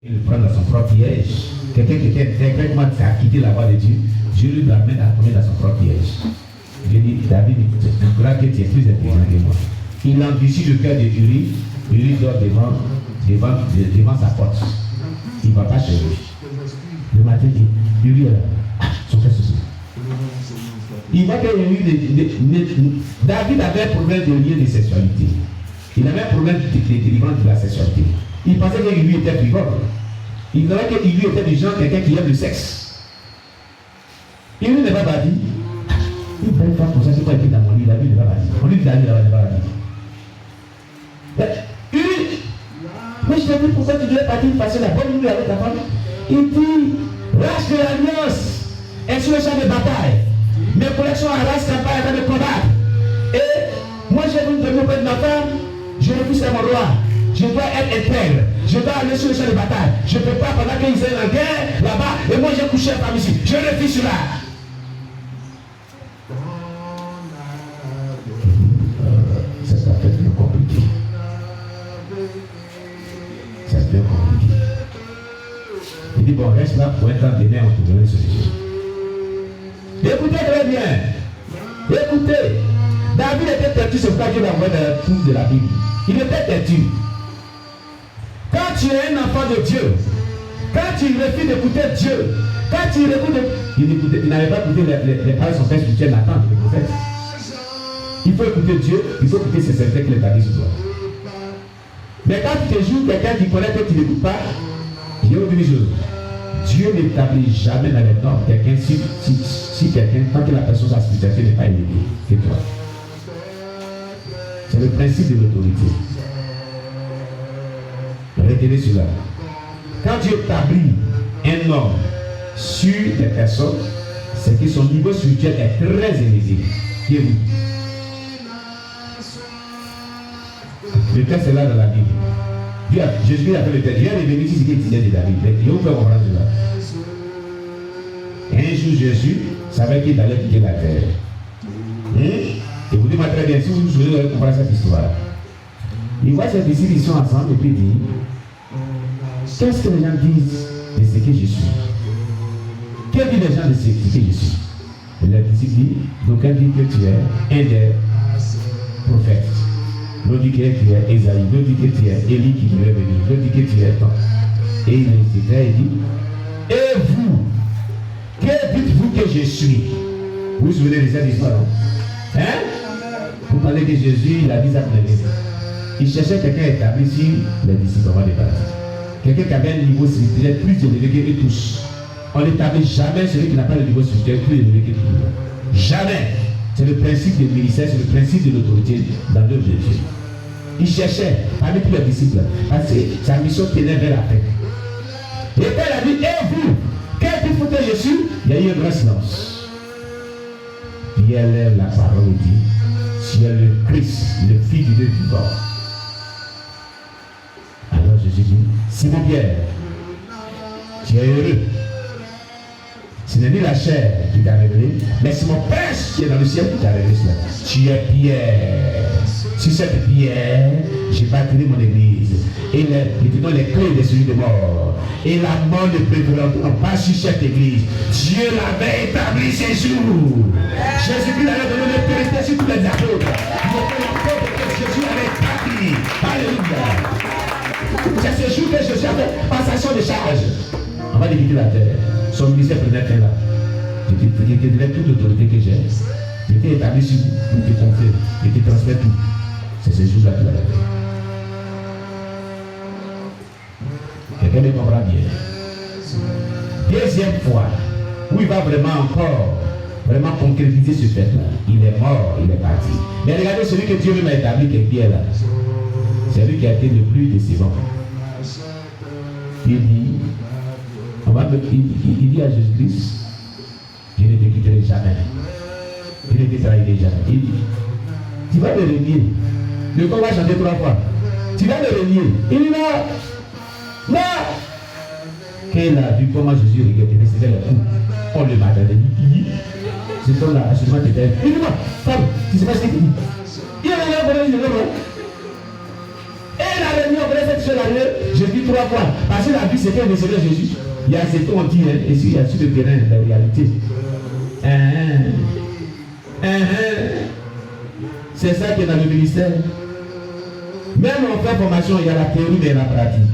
Il le prend dans son propre piège. Quelqu'un qui était complètement a quitté la voie de Dieu, Dieu lui ramène à tomber dans son propre piège. Dieu dit, David, je crois que tu es plus intelligent que moi. Il endurcit le cœur de Uri, Uri dort devant sa porte. Il ne va pas chez lui. Le matin, Uri est là. Son frère ceci. Il voit que David avait un problème de lien de sexualité. Il avait un problème de délivrance de la sexualité. Il pensait que lui était frivole. Il croyait que lui était du genre quelqu'un qui aime le sexe. Il ne va pas dire. Une belle femme comme ça, c'est pas écrit dans mon lit, la vie ne va pas dire. On lui dit David, ne va pas dire. Mais je t'ai dit pourquoi tu devais partir passer la bonne nuit avec ta femme. Il dit, race de l'alliance est sur le champ de bataille. Mes collections à race campagne à me combattre. Et moi j'ai voulu dormir auprès de ma femme, je refuse à mon roi. Je dois être intègre. Je dois aller sur le champ de bataille. Je ne peux pas pendant qu'ils aient la guerre là-bas et moi j'ai couché la femme ici. Je refuse cela. Ça fait plus compliqué. Ça devient compliqué. Il dit bon, reste là pour un temps donné, on trouverait une solution. Écoutez très bien. Écoutez. David était têtu, c'est pourquoi Dieu l'a envoyé dans le truc de la Bible. Il était têtu. Quand tu es un enfant de Dieu, quand tu refuses d'écouter Dieu, quand tu écoutes, il n'avait pas écouté les paroles de son père spirituel Nathan, le prophète. Il faut écouter Dieu, il faut écouter ses serviteurs qui l'établissent sur toi. Mais quand tu te joues quelqu'un qui connaît que tu n'écoutes pas, il y a une chose. Dieu n'établit jamais dans les normes quelqu'un si quelqu'un, tant que la personne sa spiritualité n'est pas élevée que toi. C'est le principe de l'autorité. Retenez cela. Quand Dieu établit un homme sur des personnes, c'est que son niveau spirituel est très élevé. Qui est vous? Le texte est là dans la Bible. Jésus a fait le texte. Il est venu ici, c'est qu'il disait de David. Il faut comprendre cela. Un jour, Jésus savait qu'il allait quitter la terre. Écoutez-moi très bien, si vous vous souvenez, vous allez comprendre cette histoire. Il voit ses disciples, ils sont ensemble et puis il dit, qu'est-ce que les gens disent de ce que je suis? Que disent les gens de ce que je suis? Et les disciples disent, d'aucuns disent que tu es un des prophètes. L'autre dit que tu es Esaïe, l'autre dit que tu es Élie qui devait venir, l'autre dit que tu es ton. Et il dit, et vous, que dites-vous que je suis? Vous vous souvenez de cette histoire, non? Hein? Vous parlez que Jésus, il a dit ça pour les. Il cherchait quelqu'un établi sur les disciples avant de partir. Quelqu'un qui avait un niveau spirituel plus élevé que eux tous. On n'établit jamais celui qui n'a pas le niveau spirituel plus élevé que tout. Jamais. C'est le principe du ministère, c'est le principe de l'autorité dans l'œuvre de Dieu. Il cherchait parmi tous les disciples parce que sa mission tenait vers la paix. Et quand il a dit, et vous, qu'est-ce qu'il faut que je suis? Il y a eu un grand silence. Pierre lève la parole et dit, tu es le Christ, le Fils du Dieu vivant. Alors Jésus dit, Simon Pierre, tu es heureux. Ce n'est ni la chair qui t'a révélé, mais c'est mon Père qui est dans le ciel qui t'a révélé cela. Tu es Pierre. Sur cette pierre, j'ai bâti mon église. Et nous donnons les clés de celui de mort. Et la mort ne prévaudra pas sur cette église. Dieu l'avait établi ces jours. Jésus-Christ avait donné l'autorité sur tous les apôtres. Jésus avait établi. Alléluia. C'est ce jour que Jésus a fait passation de charge. On va quitter la terre. Son ministère prenait fin là. Je te dirais toute l'autorité que j'ai. J'étais établi sur vous pour te confier. Je te transmets tout. C'est ce jour-là que tu vas la faire. Quelqu'un me comprend bien. Deuxième fois, où il va vraiment concrétiser ce fait-là. Il est mort, il est parti. Mais regardez celui que Dieu m'a établi, qui est Pierre là. C'est lui qui a été le plus décevant. Il dit, il dit à Jésus-Christ, je ne te quitterai jamais. Je ne te trahirai jamais. Il dit, tu vas me renier. Le corps va chanter 3 fois. Tu vas me renier. Il dit non. Non. Quand il a vu comment Jésus recevait le coup, on le matin, il dit, c'est ton là, assurément tu t'aimes. Il dit non, femme, tu sais pas ce qu'il dit. Il a regardé pour le et il a dit, on connaît cette chose-là, je dis 3 fois. Parce que la vie, c'est qu'un Seigneur Jésus. Il y a ce qu'on dit, hein, et il y a sur le terrain, la réalité. C'est ça qui est dans le ministère. Même en fait formation, il y a la théorie et la pratique.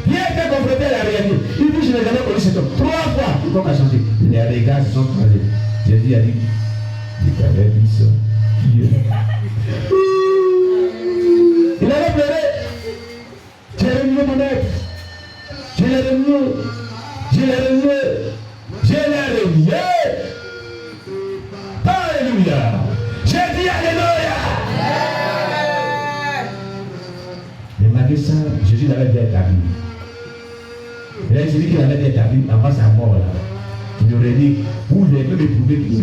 Pierre était confronté à la réalité. Il dit, je n'ai jamais connu cet homme. 3 fois, il faut pas changer. Les gars se sont croisés. Jésus a dit, il t'avait dit ça. Il avait pleuré. J'ai renié mon être. Je l'ai renié. Je l'ai renié. Je l'ai renié. Alléluia. J'ai dit Alléluia. Mais malgré ça, Jésus l'avait bien établi. Et là, celui qui l'avait bien établi, avant sa mort, là, il aurait dit, vous les même éprouver qui sont.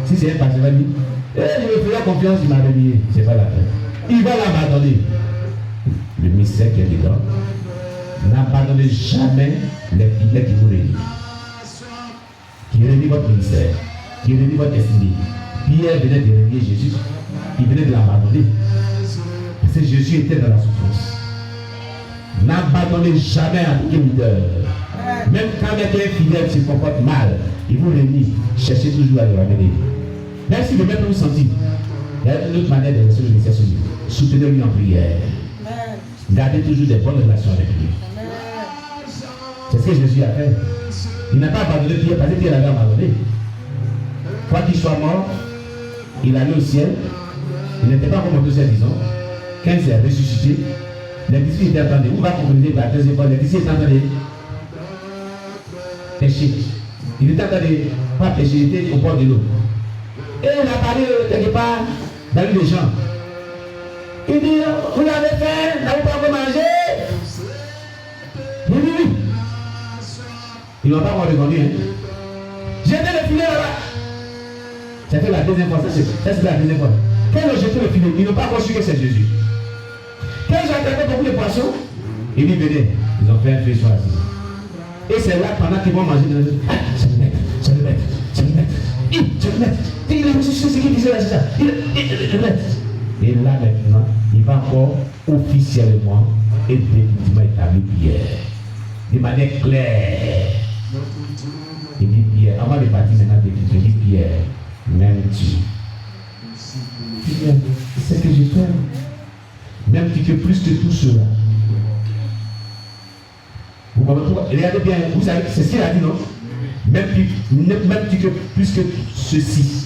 Si c'est un pasteur, il va dire, je me ferai confiance, il m'a renié. C'est pas la peine. Il va l'abandonner. Le mystère qui est dedans, n'abandonnez jamais les fidèles qui vous renient. Qui renient votre ministère, qui renient votre destinée. Pierre venait de renier Jésus, il venait de l'abandonner. Parce que Jésus était dans la souffrance. N'abandonnez jamais un leader. Même quand quelqu'un fidèle se comporte mal, il vous renie, cherchez toujours à le ramener. Même si le même vous sentit, il y a une autre manière de rester le ministère sur lui. Soutenez-lui en prière. Gardez toujours des bonnes relations avec lui. C'est ce que Jésus a fait. Il n'a pas abandonné Pierre parce que Pierre l'avait abandonné. Quoi qu'il soit mort, il allait au ciel. Il n'était pas comme au ciel, disons. Quand il s'est ressuscité, les disciples étaient attendus. Où va communiquer par la deuxième fois? Les disciples étaient attendus. Pécher. Il était en train de pas pécher, il était au bord de l'eau. Et il a parlé quelque part dans les gens. Il dit, vous avez faim, n'avez pas encore mangé? Il dit oui. Ils n'ont pas encore répondu. Hein. Jetez le filet là-bas. C'était la deuxième fois, ça c'est la deuxième fois. Quand ils ont jeté le filet, ils n'ont pas encore su que c'est Jésus. Quand ils ont attrapé beaucoup de poissons, il dit venez, ils ont fait un feu sur la scène. Et c'est là pendant qu'ils vont manger, c'est le maître, c'est le maître, c'est le maître, c'est le maître. Il est ce qu'il disait là, c'est ça. Il est le maître. Et là maintenant, il va encore officiellement et définitivement établir Pierre. De manière claire. Il dit Pierre, avant de partir maintenant, il dit Pierre, m'aimes-tu? Pierre, c'est que je t'aime. Même-tu que plus que tout cela. Vous comprenez pourquoi? Regardez bien, vous savez, c'est ce qu'il a dit, non? Même-tu que plus que ceci.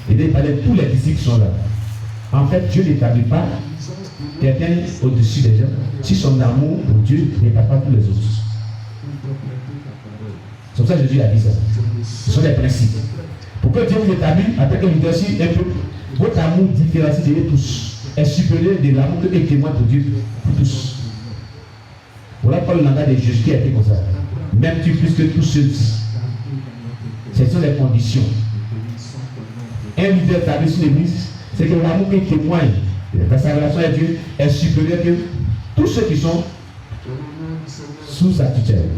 Et il parlait de tous les disciples qui sont là. En fait, Dieu n'établit pas quelqu'un au-dessus des gens si son amour pour Dieu n'établit pas tous les autres. C'est pour ça que Jésus a dit ça. Ce sont des principes. Pour que Dieu vous établisse, après que vous leadership un peu, votre amour différencie de tous. Est supérieur de l'amour que témoin pour Dieu pour tous. Voilà pas le langage de Jésus qui a été comme ça. Même tu plus que tous ceux-ci. Ce sont les conditions. Un leader établi sur l'église, c'est que l'amour qu'il témoigne dans sa relation avec Dieu est supérieur que tous ceux qui sont sous sa tutelle.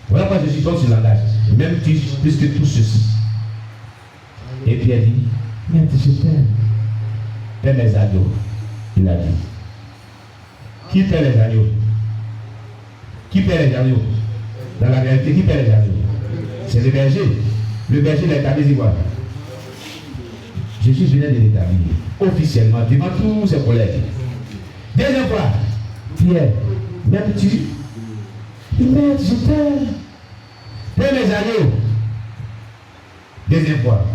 Voilà pourquoi Jésus donne ce langage. Même tu plus que tous ceux-ci. Et puis elle dit, mais je t'aime. Paix les agneaux, il a dit. Qui paie les agneaux? Qui paie les agneaux? Dans la réalité, qui paie les agneaux? C'est le berger. Le berger l'a établi quoi? Jésus venait de l'établir officiellement devant tous ses collègues. Deuxième fois, Pierre, m'aimes-tu? Il m'aime, je t'aime. Paie les agneaux. Deuxième fois.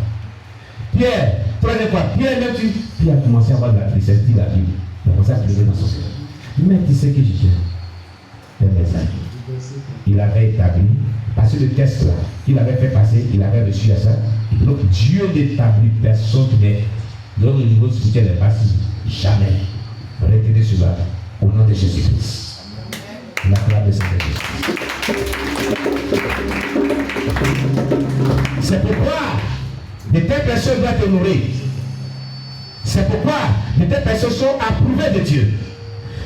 Pierre, troisième fois, Pierre, m'aimes-tu? Pierre a commencé à avoir de la tristesse, dit la Bible. Il a commencé à pleurer dans son cœur. Mais tu sais que je t'aime. Paie les agneaux. Il avait établi, parce que le test là, qu'il avait fait passer, il avait reçu à ça. Donc Dieu n'établit personne qui est dans le niveau spirituel est passé. Jamais. Retenez cela au nom de Jésus-Christ. La gloire de Saint-Esprit. C'est pourquoi de telles personnes doivent t'honorer. C'est pourquoi de telles personnes sont approuvées de Dieu.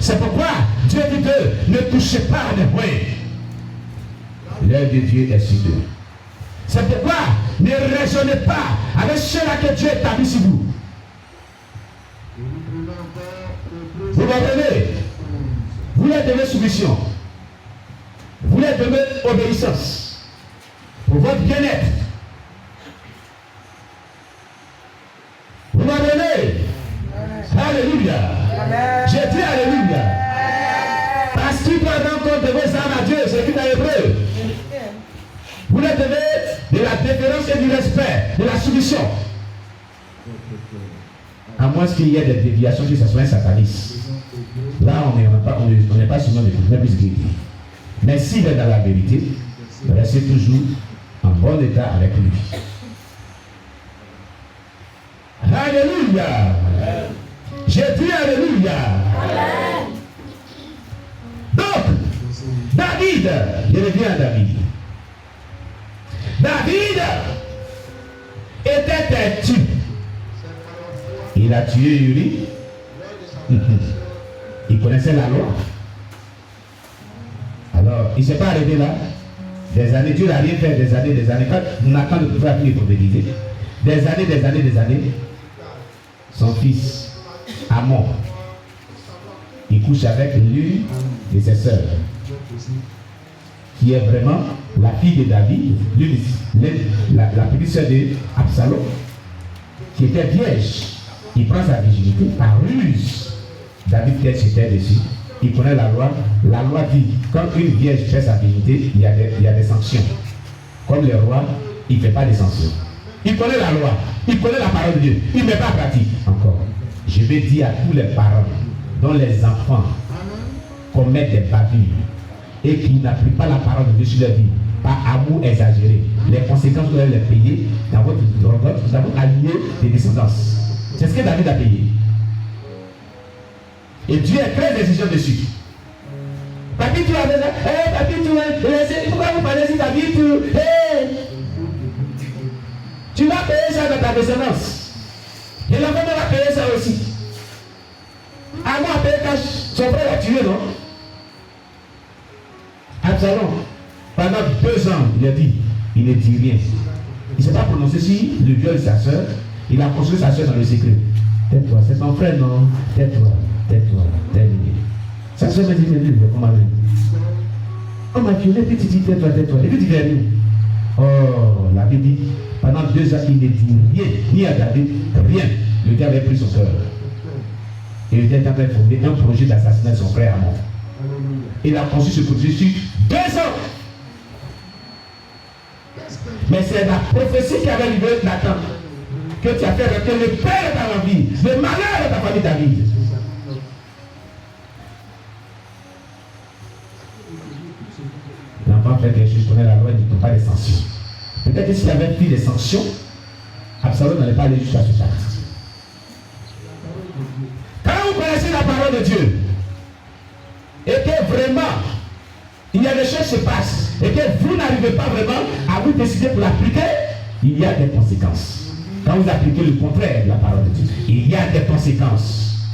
C'est pourquoi Dieu dit que ne touchez pas à mes poings. L'œil de Dieu est sur eux. C'est pourquoi ne raisonnez pas avec ceux-là que Dieu établit sur vous. êtes donné soumission. Vous êtes donné obéissance. Pour votre bien-être. Vous m'abonnez. Alléluia. J'ai dit Alléluia. Parce qu'il prend en compte de vos âmes à Dieu, c'est écrit dans l'Hébreu. Vous êtes donné de la déférence et du respect, de la soumission. À moins qu'il y ait des déviations, que ce soit un sataniste. Là, on n'est pas sur le plus guéri. Mais s'il est dans la vérité, restez toujours en bon état avec lui. Alléluia. J'ai dit Alléluia. Donc, David, je reviens à David. David était un type. Il a tué Uri. Il connaissait la loi. Alors, il ne s'est pas arrêté là. Des années, Dieu n'a rien fait, des années. Quand Nathan ne pouvait plus prophétiser, des années, son fils, Amon, il couche avec l'une de ses sœurs, qui est vraiment la fille de David, la petite sœur de Absalom, qui était vierge. Il prend sa virginité par ruse. David s'était dessus. Il connaît la loi. La loi dit, quand une vierge fait sa virginité, il y a des sanctions. Comme le roi, il ne fait pas des sanctions. Il connaît la loi. Il connaît la parole de Dieu. Il ne met pas en pratique. Encore. Je vais dire à tous les parents dont les enfants commettent des bavures et qui n'appliquent pas la parole de Dieu sur leur vie, par amour exagéré, les conséquences vous allez les payer dans votre allié des descendances. C'est ce que David a payé. Et Dieu est très exigeant dessus. Papi, tu as besoin. Papi, tu as. Pourquoi vous parlez si David, tu vas payer ça dans ta descendance. Et l'enfant va payer ça aussi. Amon a payé quand son frère l'a tué, non? Absalom, pendant 2 ans, il a dit, il ne dit rien. Il ne s'est pas prononcé sur le viol de sa soeur. Il a construit sa soeur dans le secret. Tais-toi, c'est son frère, non? Tais-toi, terminé. Sa soeur m'a dit, mais lui, comment aller? On m'a violé, puis tu dis, tais-toi. Et puis tu viens nous. Oh, la Bible dit, pendant 2 ans, il ne dit rien, ni à David, rien. Le diable avait pris son cœur. Et il était en train de fonder un projet d'assassinat de son frère Amon. Il a conçu ce projet sur 2 ans. Mais c'est la prophétie qui avait libéré Nathan. Que tu as fait rentrer le père dans la vie, le malheur de ta famille David. L'enfant fait quelque chose, connaît la loi, il ne peut pas les sanctions. Peut-être que s'il avait pris des sanctions, Absalom n'allait pas aller jusqu'à ce stade. Quand vous connaissez la parole de Dieu, et que vraiment, il y a des choses qui se passent, et que vous n'arrivez pas vraiment à vous décider pour l'appliquer, il y a des conséquences. Quand vous appliquez le contraire de la parole de Dieu, il y a des conséquences.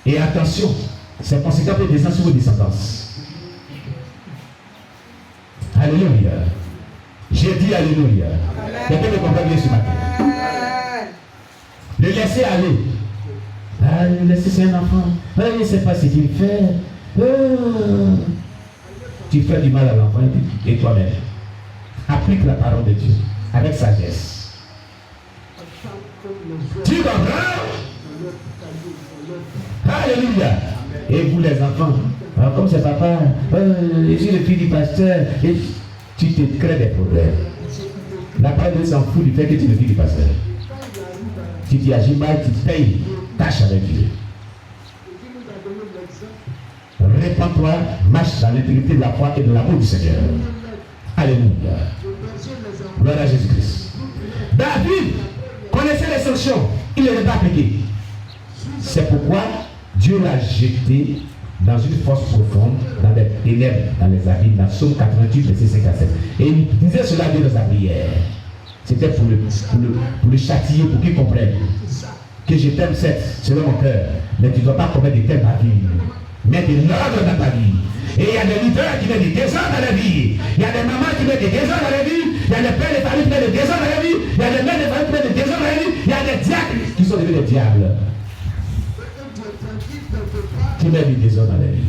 Et attention, ces conséquences peuvent descendre sur vos descendances. Alléluia. J'ai dit Alléluia. Quelqu'un me comprend bien ce matin. Le laisser aller. Ah, le laisser, c'est un enfant. Ah, il ne sait pas ce qu'il fait. Tu fais du mal à l'enfant et toi-même. Applique la parole de Dieu avec sagesse. Tu comprends? Alléluia. Et vous les enfants, alors comme c'est papa, je suis le fils du pasteur, et tu te crées des problèmes. La parole de Dieu s'en fout du fait que tu es le fils du pasteur. Si tu agis mal, tu payes, tâche avec Dieu. Répands-toi, marche dans l'intégrité de la foi et de l'amour du Seigneur. Alléluia. Gloire à Jésus-Christ. David connaissait les sanctions, il ne les a pas appliquées. C'est pourquoi Dieu l'a jeté dans une fosse profonde, dans les ténèbres, dans les abîmes, dans Psaume 88, verset 5 à 7. Et il disait cela dans sa prière. C'était pour le châtier, pour qu'il comprenne que je t'aime certes selon mon cœur, mais tu ne dois pas commettre de telles bavures. Mets de l'ordre dans ta vie. Et il y a des leaders qui mettent des désordres dans la vie. Il y a des mamans qui mettent des désordres dans la vie. Il y a des pères de famille qui mettent des désordres dans la vie. Il y a des mères de famille qui mettent des désordres dans la vie. Il y a des diacres qui sont devenus des diables. Tu mets du désordre dans la vie.